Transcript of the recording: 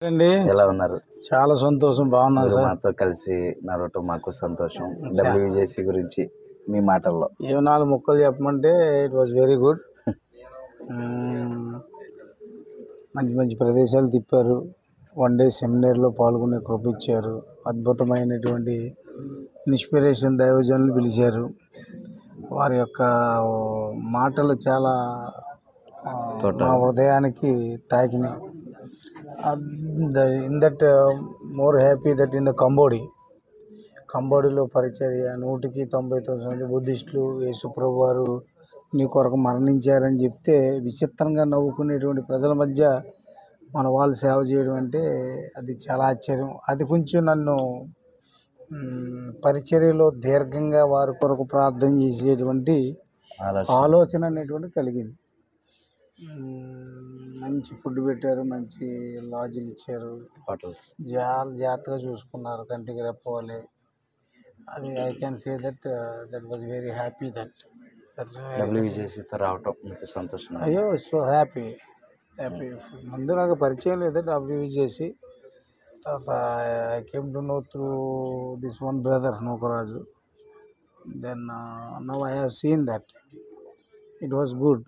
అండి ఎలా ఉన్నారు? చాలా సంతోషం. బాగున్నాను మీరు సార్. మాతో కలిసి నడవటం మాకు సంతోషం. డబ్ల్యూజేసీ గురించి మీ మాటల్లో ఏ 4 ముక్కలు చెప్పమంటే ఇట్ వాజ్ వెరీ గుడ్. మంచి మంచి ప్రదేశాలు తిప్పారు. 1 డే సెమినార్లో పాల్గొనే కృప ఇచ్చారు. అద్భుతమైనటువంటి ఇన్స్పిరేషన్ దైవజనులు పిలిచారు. వారి యొక్క మాటలు చాలా మా హృదయానికి తాకినాయి. In that more happy that in the కంబోడిలో పరిచర్య 199 మంది బుద్ధిస్టులు యేసుప్రభు వారు నీ కొరకు మరణించారని చెప్తే విచిత్రంగా నవ్వుకునేటువంటి ప్రజల మధ్య మన వాళ్ళు సేవ చేయడం అంటే అది చాలా ఆశ్చర్యం. అది కొంచెం నన్ను పరిచర్యలో దీర్ఘంగా వారి కొరకు ప్రార్థన చేసేటువంటి ఆలోచన అనేటువంటి కలిగింది. మంచి ఫుడ్ పెట్టారు, మంచి లాడ్జీలు ఇచ్చారు, చాలా జాగ్రత్తగా చూసుకున్నారు, కంటికి రెప్పవాలి. అది I can say that was very happy. డబ్ల్యూజేసీతో రావటం మీకు సంతోషం? అయ్యో సో హ్యాపీ. ముందు నాకు పరిచయం లేదు డబ్ల్యూజేసీ. తర్వాత I came to know through this one brother Nookaraju. Then now I have seen that it was good.